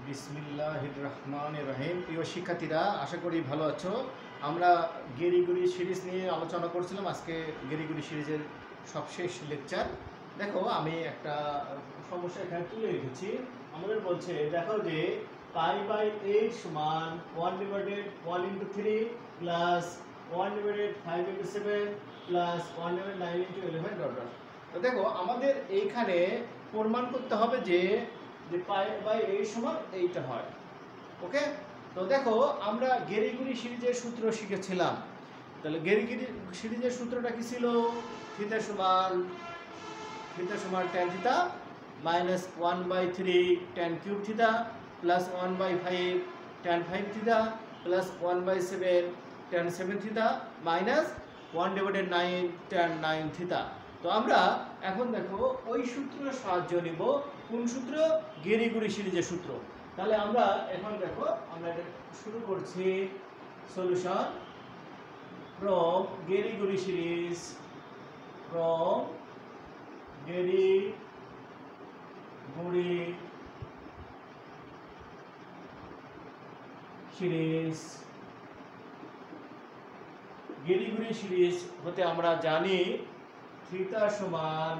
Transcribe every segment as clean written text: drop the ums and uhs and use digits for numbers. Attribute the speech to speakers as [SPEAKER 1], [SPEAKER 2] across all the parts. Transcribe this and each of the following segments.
[SPEAKER 1] বিসমিল্লাহির রহমানির রহিম। প্রিয় শিক্ষার্থীরা, আশা করি ভালো আছো। আমরা গেরিগুরি সিরিজ নিয়ে আলোচনা করছিলাম। আজকে গেরিগুরি সিরিজের সবশেষ লেকচার। দেখো, আমি একটা সমস্যা এখানে তুলে রেখেছি। আমাদের বলছে, দেখো যে π/8 সমান 1/1 × 3 প্লাস 1/5 × 7 প্লাস 1/9 × 11 ডট ডট। তো দেখো, আমাদের এইখানে প্রমাণ করতে হবে যে π/8 সমান এইটা হয়। ওকে, তো দেখো আমরা গেরিগুরি সিরিজের সূত্র শিখেছিলাম। তাহলে গেরিগুরি সিরিজের সূত্রটা কি ছিল? থিটা সমান tan theta minus 1/3 tan cube theta plus 1/5 tan 5 theta plus 1/7 tan 7 theta minus 1/9 tan 9 theta. তো আমরা এখন দেখো ওই সূত্রের সাহায্য নিব। কোন সূত্র? গেরিগুরি সিরিজের সূত্র। তাহলে আমরা এখন দেখো, আমরা এটা শুরু করছি। সলিউশন ফ্রম গেরিগুরি সিরিজ, গেরিগুরি সিরিজ হতে আমরা জানি থিটা সমান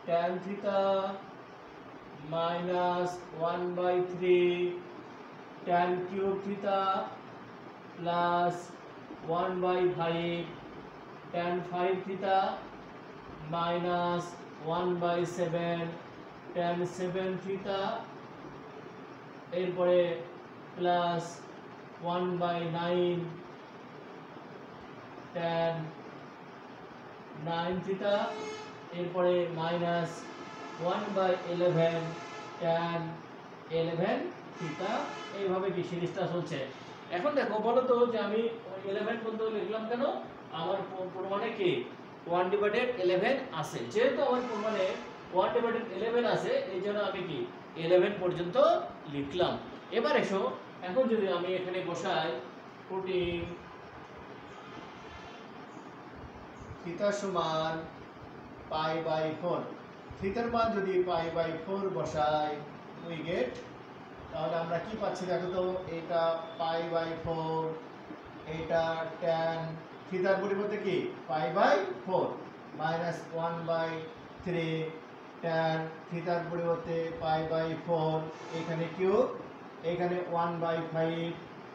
[SPEAKER 1] tan theta minus 1/3 tan cube theta plus 1/5 tan 5 theta minus 1/7 tan 7 theta, এরপরে প্লাস 1/9 tan 9 থিটা, এরপরে মাইনাস 1/11 tan 11 থিটা। এইভাবে কি সিরিজটা চলছে। এখন দেখো, বলো তো যে আমি 11 পর্যন্ত লিখলাম কেন? আমার প্রমাণে কি 1/11 আছে। যেহেতু আমার প্রমাণে 1/11 আছে, এই জন্য আমি কি 11 পর্যন্ত লিখলাম। এবার এসো, এখন যদি আমি এখানে বসাই পুটিং থিটা সমান π/4, থিটার মান যদি π/4 বসাই উই গেট, তাহলে আমরা কি পাচ্ছি দেখো তো, এটা π/4, এটা tan থিটার পরিবর্তে কি π/4 মাইনাস 1/3 tan থিটার পরিবর্তে π/4, এখানে কিউব, এখানে 1/5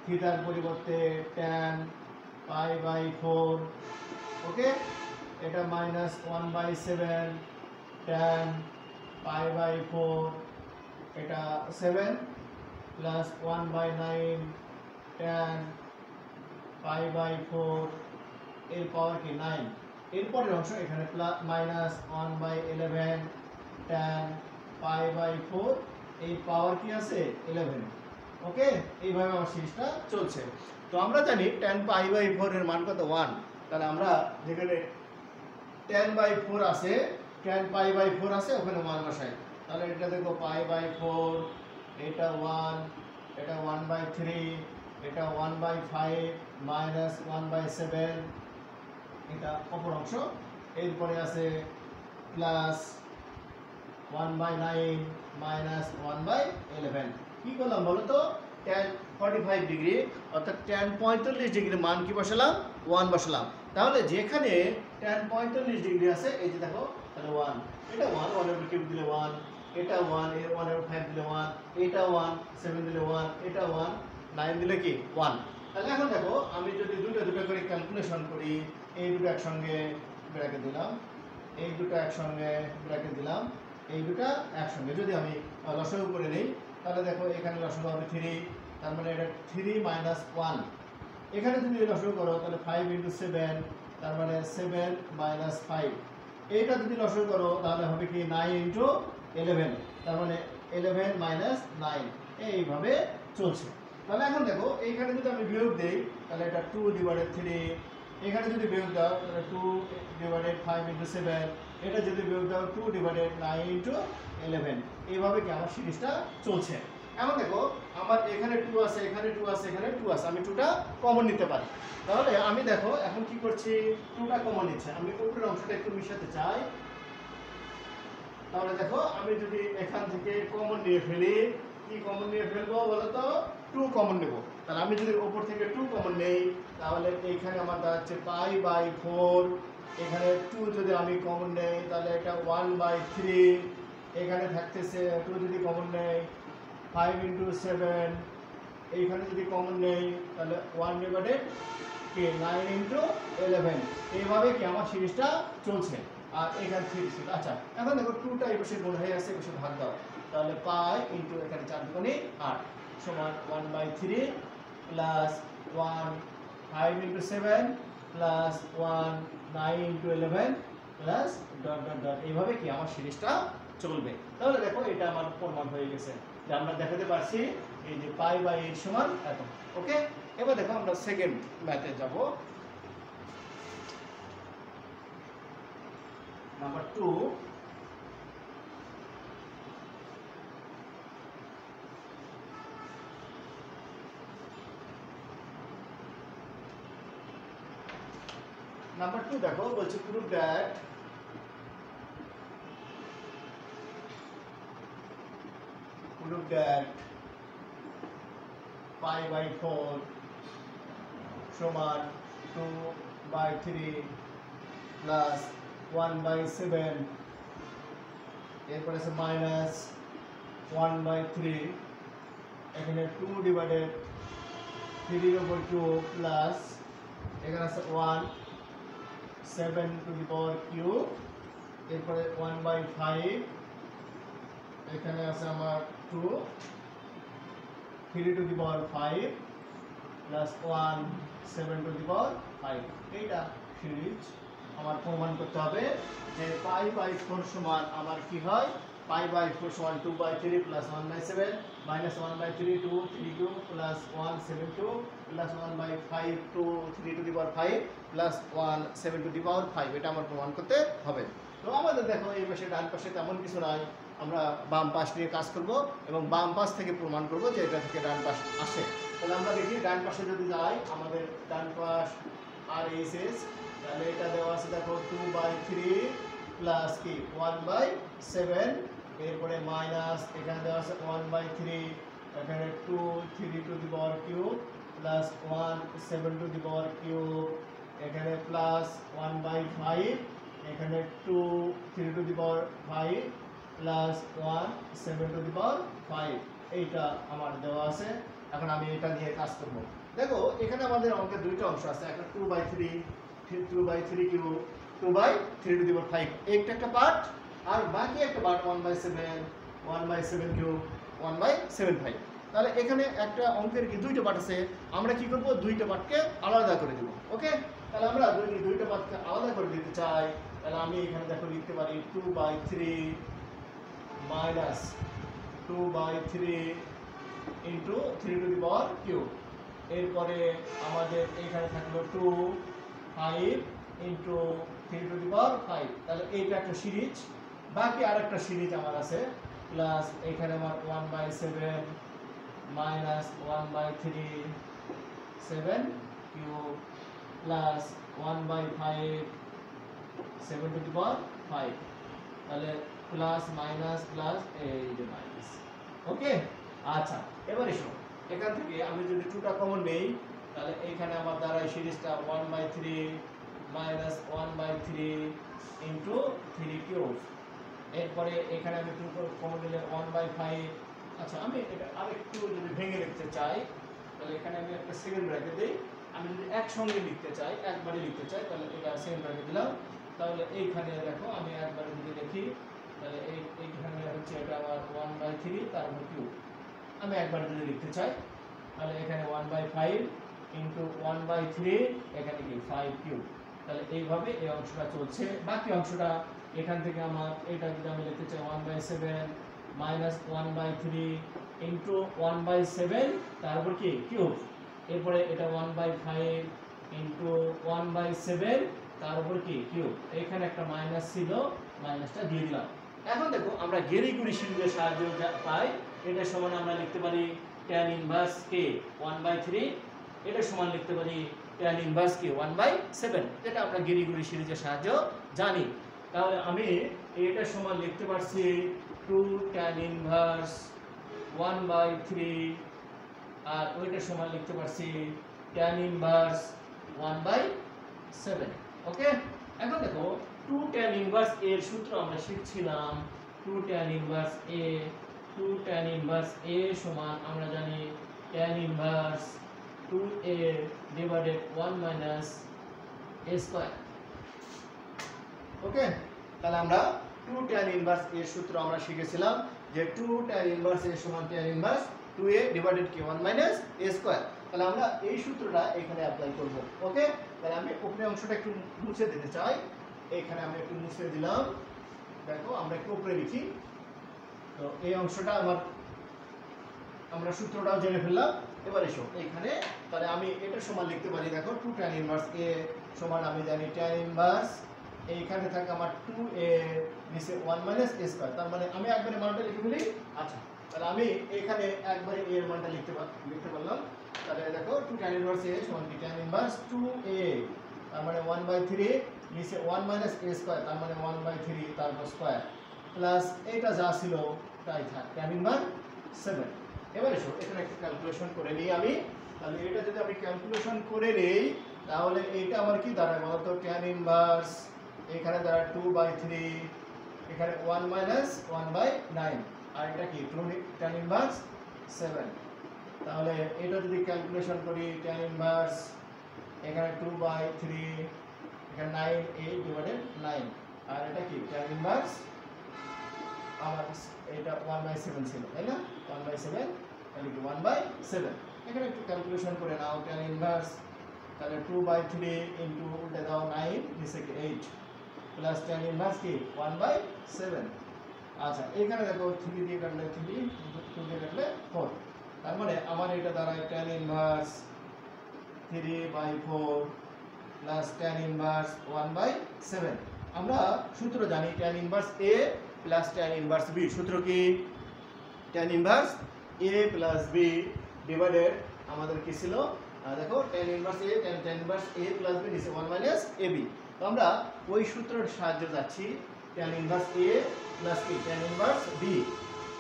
[SPEAKER 1] থিটার পরিবর্তে tan π/4। ওকে, এটা মাইনাস 1/7 tan π/4, এটা 7 প্লাস 1/9 tan π/4, এর পাওয়ার কি 9। এরপরের অংশ এখানে প্লাস মাইনাস 1/11 tan π/4, এই পাওয়ার কি আছে 11। ওকে, এইভাবে আমার সিরিজটা চলছে। তো আমরা জানি tan π/4 এর মান কত? 1। তাহলে আমরা যেখানে tan/4 আছে, tan π/4 আছে, ওখানে 1 বসাই। তাহলে এটা দেখো π/4, এটা 1, এটা 1/3, এটা 1/5 মাইনাস 1/7, এটা অপর অংশ। এরপরে আছে প্লাস 1/9 মাইনাস 1/11। কি করলাম বলো তো? tan 45 ডিগ্রি অর্থাৎ tan 45 ডিগ্রির মান কি বসালাম? 1 বসালাম। তাহলে যেখানে tan 45 ডিগ্রি আছে, এই যে দেখো, তাহলে 1, এটা 1, 1/কিউব দিলে 1, এটা 1, এর 1/5 দিলে 1, এটা 1, 7 দিলে 1, এটা 1, 9 দিলে কি 1। তাহলে এখন দেখো, আমি যদি দুটো করে ক্যালকুলেশন করি, এই দুটো একসঙ্গে ব্র্যাকেট দিলাম, এই দুটো একসঙ্গে ব্র্যাকেট দিলাম, এই দুটো একসঙ্গে যদি আমি লসাগু করে নিই, তাহলে দেখো এখানে লসাগু হবে 3, তার মানে এটা 3 মাইনাস 1। এখানে যদি লসাগু করো তাহলে 5 × 7, তার মানে 7 মাইনাস 5। এইটা যদি লসাগু করো তাহলে হবে কি 9 × 11, তার মানে 11 মাইনাস 9। এইভাবে চলছে। তাহলে এখন দেখো, এইখানে যদি আমি বিয়োগ দেই, তাহলে এটা 2/3, এখানে যদি বিয়োগ দাও তাহলে 2/5 × 7, এটা যদি বিয়োগ দাও 2/9 × 11। এইভাবে কি আমার সিরিজটা চলছে। এখন দেখো, আমার এখানে 2 আছে, এখানে 2 আছে, এখানে 2 আছে, আমি 2টা কমন নিতে পারি। তাহলে আমি দেখো এখন কি করছি, 2টা কমন নিচ্ছে। আমি উপরের অংশটা একটু মিশাতে চাই। তাহলে দেখো, আমি যদি এখান থেকে কমন নিয়ে ফেলি, কি কমন নিয়ে ফেলবো বলো তো? 2 কমন নেব। তাহলে আমি যদি উপর থেকে 2 কমন নেই তাহলে এইখানে আমার দাঁড়াচ্ছে π/4, এখানে 2 যদি আমি কমন নেই তাহলে এটা 1/3, এখানে থাকতেছে 2 যদি কমন নেই 5 × 7, এইখানে যদি কমন নেই তাহলে 1 ডিভাইডেড কি 9 × 11, এইভাবে কি আমার সিরিজটা চলছে। আর এখানে 3 ছিল। আচ্ছা এখন দেখো 2টা এই পাশে গুণ হয়ে আসছে, এই পাশে ভাগ দাও, তাহলে পাই ইনটু এখানে 4 দুগুণে 8 সমান 1/3 plus 1 5 × 7 plus 1 9 × 11 plus dot dot dot, এইভাবে কি আমার সিরিজটা চলবে। তাহলে দেখো এটা আমার প্রমাণ হয়ে গেছে যে আমরা দেখাতে পারছি এই যে π/8 সমান এত। ওকে, এবার দেখো আমরা সেকেন্ড ম্যাথে যাব। নাম্বার 2, নাম্বার 2 দেখো বলছে prove that π/4 সমান 2/3 প্লাস 1/7, এরপরে আছে মাইনাস 1/3, এখানে 2 ডিভাইডেড 3 এর উপর 2 প্লাস এখানে আছে 1 7 টু দি পাওয়ার কিউব, এরপরে 1/5, এখানে আছে আমার 2 3 to the power 5 plus 1 7 to the power 5। এইটা সিরিজ আমার প্রমাণ করতে হবে যে π/4 সমান আমার কি হয়, π/4 সমান 2/3 plus 1/7 minus 1/3 2 3 2 plus 1 7 2 plus 1/5 2 3 to the power 5 plus 1 7 to the power 5, এটা আমার প্রমাণ করতে হবে। তো আমাদের দেখো এই পাশে ডান পাশে তেমন কিছু নাই, আমরা বাম পাশ নিয়ে কাজ করব এবং বাম পাশ থেকে প্রমাণ করব যে এটা থেকে ডান পাশ আসে। তাহলে আমরা দেখি ডান পাশে যদি যাই, আমাদের ডান পাশ RHS, তাহলে এটা দেওয়া আছে দেখো 2/3 প্লাস কি 1/7, এরপরে মাইনাস এখানে দেওয়া আছে 1/3, এখানে 2 3 to the power cube plus 1 7 to the power cube, এখানে প্লাস 1/5, এখানে 2 3 to the power 5 plus 1 7 to the power 5, এইটা আমার দেওয়া আছে। এখন আমি এটা নিয়ে কাজ করব। দেখো এখানে আমাদের অঙ্কের দুইটা অংশ আছে, একটা 2/3 কিউব 2/3 টু দি পাওয়ার 5, একটা পার্ট, আর বাকি একটা পার্ট 1/7 কিউব 1/7/5। তাহলে এখানে একটা অঙ্কের কি দুইটা পার্ট আছে, আমরা কি করব দুইটা পার্টকে আলাদা করে দেব। ওকে, তাহলে আমরা দুইটা পার্টকে আলাদা করে দিতে চাই, তাহলে আমি এখানে দেখো লিখতে পারি 2/3 minus 2/3 into 3 to the power cube, এরপরে আমাদের এখানে থাকলো 2 5 ইনটু 3 টু দি পাওয়ার 5, তাহলে এইটা একটা সিরিজ। বাকি আরেকটা সিরিজ আমার আছে, প্লাস এখানে আমার 1/7 minus 1/3 7 cube plus 1/5 7 to the power 5, তাহলে প্লাস মাইনাস প্লাস এই যে মাইনাস। ওকে, আচ্ছা এবার এসো এখান থেকে আমি যদি 2টা কমন নেই তাহলে এইখানে আমার দ্বারা এই সিরিজটা 1/3 মাইনাস 1/3 ইনটু 3 কিউব, এরপরে এখানে আমি 2 কমন নিলে 1/5। আচ্ছা আমি এটা আরেকটু যদি ভেঙে লিখতে চাই তাহলে এখানে আমি একটা সেকেন্ড ব্র্যাকেট দিই, আমি যদি একসঙ্গে লিখতে চাই একবারে লিখতে চাই তাহলে এটা সেকেন্ড ব্র্যাকেট দিলাম, তাহলে এইখানে দেখো আমি একবারে যদি লিখি তাহলে এইখানে হচ্ছে এটা আমার 1/3 তারপর কিউব, আমি একবারে যদি লিখতে চাই তাহলে এখানে 1/5 ইনটু 1/3 এখানে কি 5 কিউব, তাহলে এইভাবে এই অংশটা চলছে। বাকি অংশটা এখান থেকে আমার এটা যদি আমি লিখতে চাই 1/7 মাইনাস 1/3 ইনটু 1/7 তারপর কি কিউব, এরপরে এটা 1/5 ইনটু 1/7 তার উপর কি কিউব, এখানে একটা মাইনাস ছিল মাইনাসটা দিয়ে দিলাম। এখন দেখো আমরা গেরি-গুড়ি সিরিজের সাহায্যে পাই, এটা সমান আমরা লিখতে পারি tan ইনভার্স কে 1/3, এটা সমান লিখতে পারি tan ইনভার্স কে 1/7, এটা আমরা গেরি-গুড়ি সিরিজের সাহায্যে জানি। তাহলে আমি এটা সমান লিখতে পারছি 2 tan ইনভার্স 1/3 আর ওইটার সমান লিখতে পারছি tan ইনভার্স 1/7। ওকে, এখন দেখো 2 tan ইনভার্স a এর সূত্র আমরা শিখছিলাম 2 tan inverse a 2 tan inverse a সমান আমরা জানি tan inverse 2a divided 1 minus a square. Okay, তাহলে আমরা 2 tan ইনভার্স a এর সূত্র আমরা শিখেছিলাম যে 2 tan ইনভার্স a সমান tan ইনভার্স 2a ডিভাইডেড কি 1 মাইনাস a স্কয়ার। তাহলে আমরা এই সূত্রটা এখানে অ্যাপ্লাই করব। ওকে, তাহলে আমি উপরের অংশটা একটু মুছে দিতে চাই, এখানে আমি একটু মুছে দিলাম। দেখো আমরা একটু উপরে লিখি, তো এই অংশটা আমরা সূত্রটাও জেনে ফেললাম। এবার এসো এখানে, তাহলে আমি এটা সমান লিখতে পারি, দেখো 2 tan ইনভার্স a সমান আমি জানি tan ইনভার্স এইখানে থাকে আমার 2a নিচে 1 মাইনাস a স্কয়ার। তার মানে আমি একবারে মানটা লিখে ফেলি। আচ্ছা, তাহলে আমি এখানে একবারে a এর মানটা লিখতে পারলাম। তাহলে দেখো 2 tan ইনভার্স a সমান কি tan ইনভার্স 2a, তার মানে 1/3 নিচে 1 মাইনাস a স্কয়ার, তার মানে 1/3 তারপর স্কয়ার প্লাস এটা যা ছিল তাই থাক tan ইনভার্স 7। এবার এসো এখানে একটা ক্যালকুলেশন করে নিই আমি। তাহলে এটা যদি আমি ক্যালকুলেশন করে নেই তাহলে এইটা আমার কি দাঁড়ায় বলতো tan ইনভার্স এখানে দাঁড়ায় 2/3, এখানে 1 মাইনাস 1/9 আর এটা কি tan ইনভার্স 7। তাহলে এটা যদি ক্যালকুলেশন করি tan ইনভার্স এখানে 2/3 এখানে 9 8 ডিভাইডেড 9 আর এটা কি tan ইনভার্স আমার এটা 1/7 ছিল, তাই না? 1/7 তাহলে কি 1/7। এখানে একটু ক্যালকুলেশন করে নাও tan ইনভার্স, তাহলে 2/3 ইনটু উল্টে দাও 9 নিচে কি 8 প্লাস tan ইনভার্স কি 1/7। আচ্ছা, এখানে দেখো 3 দিয়ে কাটলে 3 2 দিয়ে কাটলে 4, তার মানে আমার এটা দাঁড়ায় tan inverse 3/4 plus tan inverse 1/7। আমরা সূত্র জানি tan inverse a plus tan inverse b। সূত্র কি tan inverse a plus b divided আমাদের কি ছিল দেখো tan inverse a tan inverse a plus b নিচে 1 মাইনাস ab। তো আমরা ওই সূত্রের সাহায্যে যাচ্ছি tan ইনভার্স a প্লাস কি tan ইনভার্স b।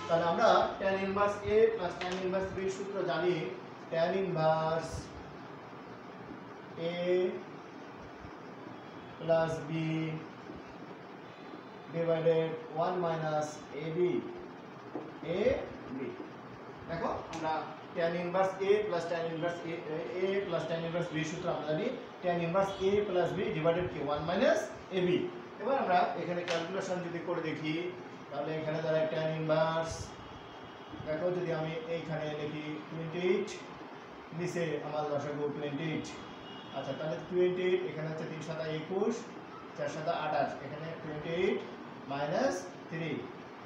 [SPEAKER 1] তাহলে আমরা tan inverse a plus tan inverse b সূত্র জানি tan inverse a plus b divided 1 minus ab দেখো আমরা tan inverse a plus tan inverse a plus tan inverse b সূত্র আমরা জানি tan inverse a plus b divided কি 1 minus ab। এবার আমরা এখানে ক্যালকুলেশন যদি করে দেখি তাহলে এখানে দাঁড়ায় tan ইনভার্স, দেখো যদি আমি এইখানে লিখি 28 নিচে আমার দশমিক 28। আচ্ছা, তাহলে 28 এখানে হচ্ছে 3 7 21 4 7 28 এখানে 28 মাইনাস 3।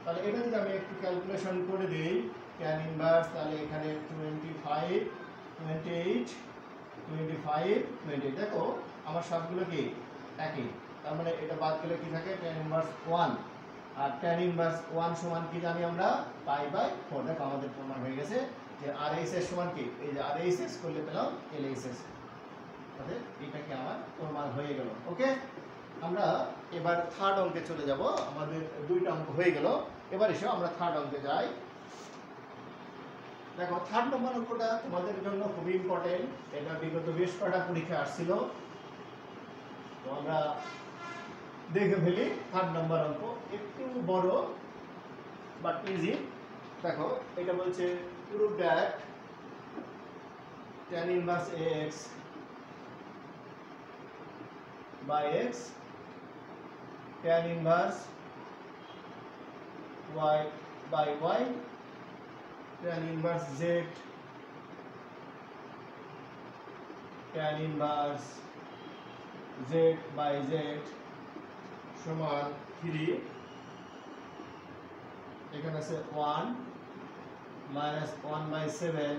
[SPEAKER 1] তাহলে এটা যদি আমি একটু ক্যালকুলেশন করে দিই tan ইনভার্স, তাহলে এখানে 25 28 25 28 দেখো আমার সবগুলো কি একই, তার মানে এটা বাদ গেলে কি থাকে tan ইনভার্স 1 আর tan ইনভার্স 1 সমান কি জানি আমরা π/4। দেখো আমাদের প্রমাণ হয়ে গেছে যে RHS সমান কি এই যে RHS করলে পেলাম LHS, তাহলে এটা কি আমার প্রমাণ হয়ে গেল। ওকে, আমরা এবার থার্ড অঙ্কে চলে যাব। আমাদের দুইটা অঙ্ক হয়ে গেল, এবার এসে আমরা থার্ড অঙ্কে যাই। দেখো থার্ড নম্বর অঙ্কটা তোমাদের জন্য খুবই ইম্পর্টেন্ট, এটা বিগত বেশ কটা পরীক্ষা আসছিল, তো আমরা দেখে ফেলি। থার্ড নম্বর অঙ্ক একটু বড় বাট ইজি। দেখো এটা বলছে prove that tan inverse x by x tan inverse y by y tan inverse z tan inverse z by z সমান 3, এখানে আছে 1 minus 1/7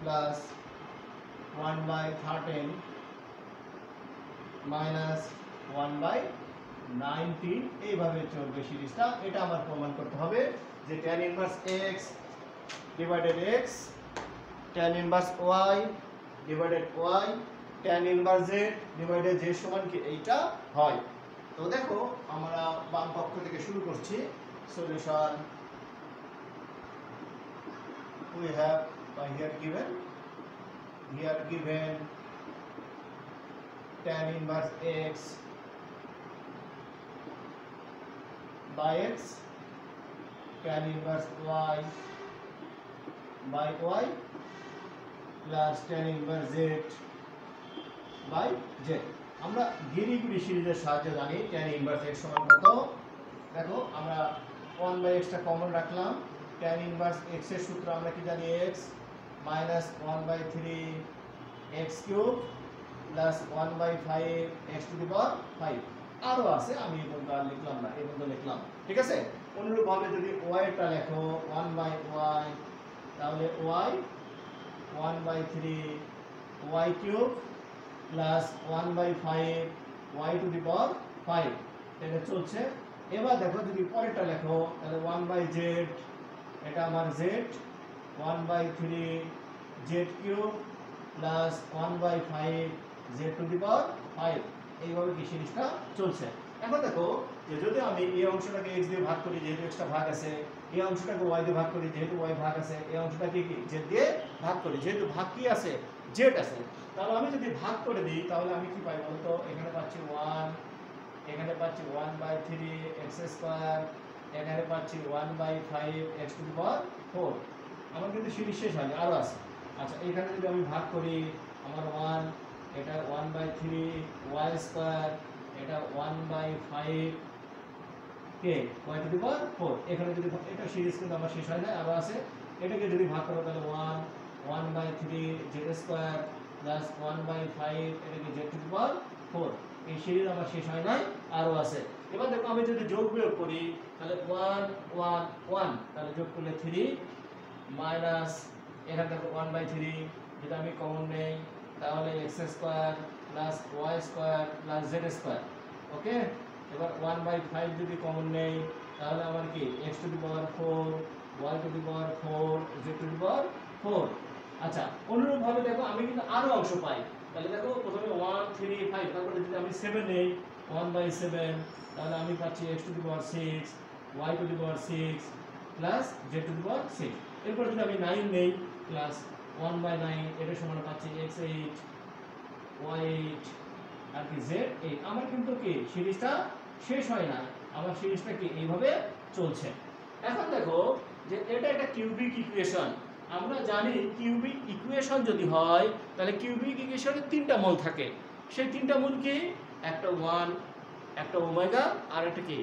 [SPEAKER 1] plus 1/13 minus 1/19 এইভাবে চলবে সিরিজটা। এটা আমার প্রমাণ করতে হবে যে tan inverse x divided x tan inverse y divided y tan inverse z divided z সমান কি এইটা হয়। তো দেখো আমরা বাম পক্ষ থেকে শুরু করছি। Solution we have here given tan inverse x by x, tan inverse y by y plus tan inverse z by z। আমরা গিরি-গুড়ি সিরিজের সাহায্যে জানি tan inverse x সমান কত। দেখো আমরা 1/x টা কমন রাখলাম, tan inverse x এর সূত্র আমরা কি জানি, x minus 1/3 x cube plus 1/5 x to the power 5। আরো আছে, আমি এই পর্যন্ত আর লিখলাম না, এই পর্যন্ত লিখলাম, ঠিক আছে। অনুরূপভাবে যদি y টা লেখো 1/y, তাহলে y 1/3 y cube plus 1/5 y to the power 5, এটা চলছে। এবার দেখো যদি পরেরটা লেখো তাহলে 1/z, এটা আমার z 1/3 z cube plus 1/5 z to the power 5, এইভাবে কি সিরিজটা চলছে। এখন দেখো যে যদি আমি এই অংশটাকে x দিয়ে ভাগ করি যেহেতু x টা ভাগ আছে, এই অংশটাকে y দিয়ে ভাগ করি যেহেতু y ভাগ আছে, এই অংশটাকে কি z দিয়ে ভাগ করি যেহেতু ভাগ কি আছে, z আছে। তাহলে আমি যদি ভাগ করে দিই তাহলে আমি কি পাই বলতো, এখানে পাচ্ছি 1, এখানে পাচ্ছি 1/3 x স্কয়ার, এখানে পাচ্ছি 1/5 x টু দি পাওয়ার 4। আমার কিন্তু সিরিজ শেষ হয়নি, আরো আছে। আচ্ছা এখানে যদি আমি ভাগ করি আমার 1, এটা 1/3 y স্কয়ার, এটা 1/5 কে y টু দি পাওয়ার 4। এখানে যদি এটা সিরিজ কিন্তু আমার শেষ হয় না, আরো আছে। এটাকে যদি ভাগ করো তাহলে 1/3 z স্কয়ার প্লাস 1/5 এটাকে z টু দি পাওয়ার 4। এই সিরিজ আমার শেষ হয় নাই, আরো আছে। এবার দেখো আমি যদি যোগ বিয়োগ করি তাহলে 1 1 1, তাহলে যোগ করলে 3 মাইনাস এখানে দেখো 1/3 যদি আমি কমন নেই তাহলে x square plus y square plus z square. Okay, এবার 1/5 যদি কমন নেই তাহলে আমার কি x to the power 4 y to the power 4 z to the power 4। আচ্ছা অনুরূপভাবে দেখো আমি কিন্তু আরো অংশ পাই। তাহলে দেখো প্রথমে 1 3 5, তারপরে যদি আমি 7 নেই 1/7, তাহলে আমি পাচ্ছি x to the power 6 y to the power 6 plus z to the power 6। এরপর যদি আমি 9 নেই প্লাস 1/9, এটা সমান পাচ্ছি x8 y8 আর কি z8। আমার কিন্তু কি সিরিজটা শেষ হয় না, আমার সিরিজটা কি এইভাবে চলছে। এখন দেখো যে এটা একটা কিউবিক ইকুয়েশন। আমরা জানি কিউবিক ইকুয়েশন যদি হয় তাহলে কিউবিক ইকুয়েশনে তিনটা মূল থাকে। সেই তিনটা মূল কি, একটা 1, একটা ওমেগা আর একটা কি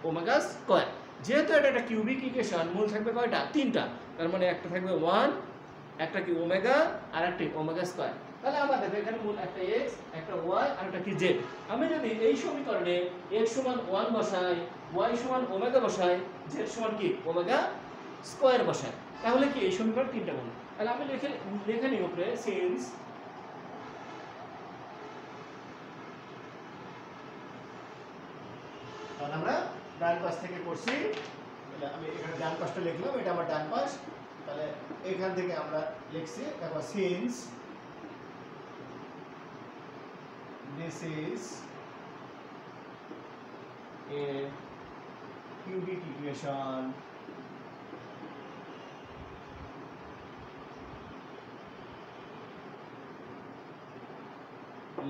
[SPEAKER 1] ওমেগা স্কয়ার। যেহেতু এটা একটা কিউবিক ইকুয়েশন মূল থাকবে কয়টা, তিনটা। তার মানে একটা থাকবে 1, একটা কি ওমেগা আর একটা ওমেগা স্কয়ার। তাহলে আমরা দেখো এখানে মূল একটা x, একটা y আর একটা কি z। আমি যদি এই সমীকরণে x সমান 1 বসাই, y সমান ওমেগা বসাই, z সমান কি ওমেগা স্কয়ার বসাই, তাহলে কি এই সমীকরণ তিনটা গুণ। তাহলে আমি লিখে নিই উপরে সিন্স তাহলে আমরা ডান পাশ থেকে করছি। তাহলে আমি এখানে ডান পাশটা লিখলাম, এটা আমার ডান পাশ। তাহলে এখান থেকে আমরা লিখছি দেখো since this is a cubic equation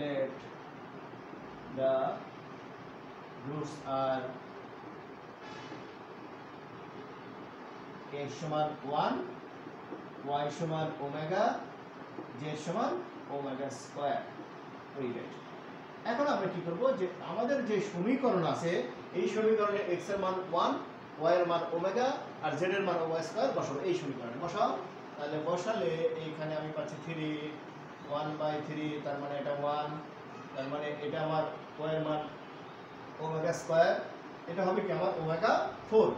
[SPEAKER 1] let the roots are x সমান 1, y সমান ওমেগা, z সমান ওমেগা স্কয়ার। এখন আমরা কি করব, যে আমাদের যে সমীকরণ আছে এই সমীকরণে x এর মান 1, y এর মান ওমেগা আর z এর মান ওমেগা স্কয়ার বসাবো। এই সমীকরণে বসাও, তাহলে বসালে এইখানে আমি পাচ্ছি 3 1/3, তার মানে এটা 1, তার মানে এটা আমার y এর মান ওমেগা স্কয়ার, এটা হবে কি আমার ওমেগা 4।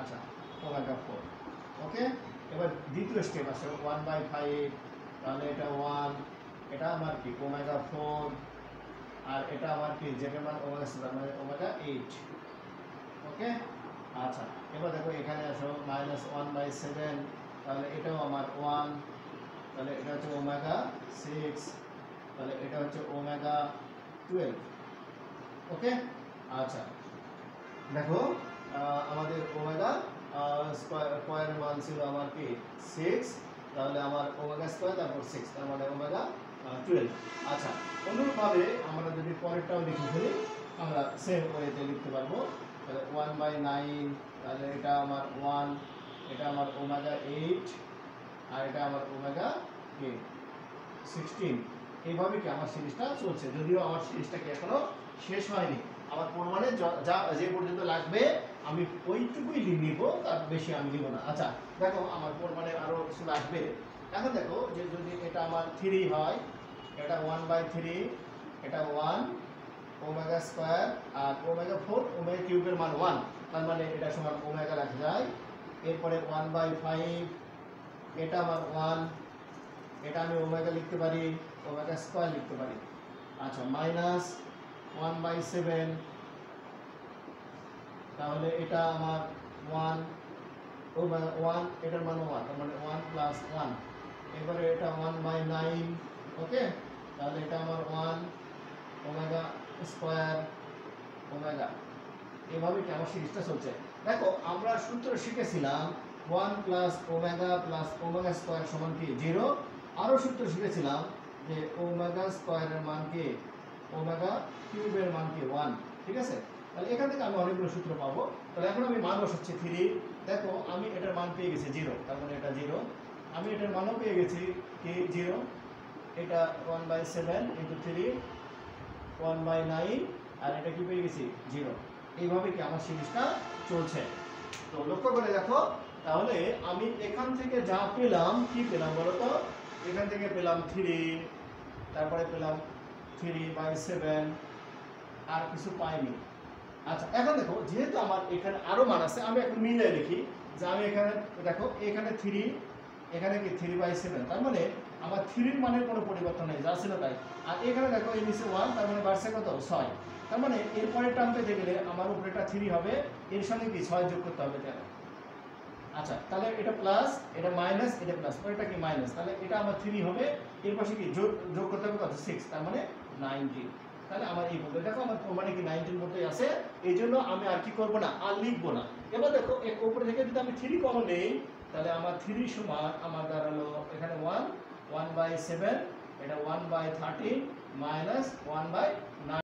[SPEAKER 1] আচ্ছা ওমেগা 4। ওকে, এবার দ্বিতীয় স্টেপ আছে 1/5, তাহলে এটা 1, এটা আমার কি ওমেগা 4 আর এটা আমার কি z এর মান ওমেগা 7 মানে ওমেগা 8। ওকে, আচ্ছা এবার দেখো এখানে আসো -1/7, তাহলে এটাও আমার 1, তাহলে এটা হচ্ছে ওমেগা 6, তাহলে এটা হচ্ছে ওমেগা 12। ওকে, আচ্ছা দেখো আমাদের ওমেগা স্কোয়ারের মান ছিল আমার কি 6, তাহলে আমার ওমেগা স্কোয়ার তারপর 6, তার মানে ওমেগা 12। আচ্ছা, অনুরূপভাবে আমরা যদি পরেরটাও লিখে ফেলি, আমরা সেম ওয়েতে লিখতে পারবো। তাহলে 1/9, তাহলে এটা আমার 1, এটা আমার ওমেগা 8, আর এটা আমার ওমেগা 16। এইভাবে কি আমার সিরিজটা চলছে, যদিও আমার সিরিজটা কি এখনো শেষ হয়নি। আমার প্রমাণে যা যে পর্যন্ত লাগবে আমি ওইটুকুই নিব, তার বেশি আমি নিব না। আচ্ছা দেখো, আমার প্রমাণে আরো কিছু লাগবে। এখন দেখো যে যদি এটা আমার 3 হয়, এটা 1/3, এটা 1 ওমেগা স্কয়ার, আর ওমেগা 4 ওমেগা কিউবের মান 1, তার মানে এটা সমান ওমেগা রাখা যায়। এরপরে 1/5, এটা আমার 1, এটা আমি ওমেগা লিখতে পারি, ওমেগা স্কয়ার লিখতে পারি। আচ্ছা, মাইনাস 1/7, তাহলে এটা আমার 1 ওমেগা 1, এটার মান 1, তার মানে 1 প্লাস 1। এবারে এটা 1/9, ওকে, তাহলে এটা আমার 1 ওমেগা স্কয়ার ওমেগা। এভাবে কি আমার সিরিজটা চলছে। দেখো, আমরা সূত্র শিখেছিলাম 1 প্লাস ওমেগা স্কয়ার সমান কি 0। আরও সূত্র শিখেছিলাম যে ওমেগা স্কয়ারের মান কি ওমেগা কিউবের মান কি 1, ঠিক আছে। তাহলে এখান থেকে আমি অনেকগুলো সূত্র পাবো। তাহলে এখন আমি মান বসাচ্ছি 3। দেখো, আমি এটার মান পেয়ে গেছি 0, তার মানে এটা 0। আমি এটার মানও পেয়ে গেছি কি 0, এটা 1/7 × 3 1/9, আর এটা কি পেয়ে গেছি 0। এইভাবে কি আমার সিরিজটা চলছে। তো লক্ষ্য করে দেখো, তাহলে আমি এখান থেকে যা পেলাম, কি পেলাম বলো তো? এখান থেকে পেলাম 3, তারপরে পেলাম 3/7, আর কিছু পাইনি। আচ্ছা, এখন দেখো, যেহেতু আমার এখানে আরো মান আছে, আমি এখন মিলিয়ে লিখি যে আমি এখানে দেখো, এখানে 3, এখানে কি 3/7, তার মানে আমার 3 এর মানের কোনো পরিবর্তন নেই, যা ছিল তাই। আর এখানে দেখো এই নিচে 1, তার মানে বাড়ছে কত 6, তার মানে এর পরের টার্ম পেতে গেলে আমার উপরেটা 3 হবে, এর সঙ্গে কি 6 যোগ করতে হবে 13। আচ্ছা, তাহলে এটা প্লাস, এটা মাইনাস, এটা প্লাস, পরেরটা কি মাইনাস, তাহলে এটা আমার 3 হবে, এর পাশে কি যোগ করতে হবে কত 6, তার মানে 19। তাহলে আমার এই পর্যন্ত দেখো, আমার মানে কি 19 মতোই আছে। এই জন্য আমি আর কি করব না, আর লিখবো না। এবার দেখো, এর উপরে থেকে যদি আমি 3 কমন নেই, তাহলে আমার 3 সমান আমার দাঁড়ালো এখানে 1/7, এটা 1/13 মাইনাস 1/9।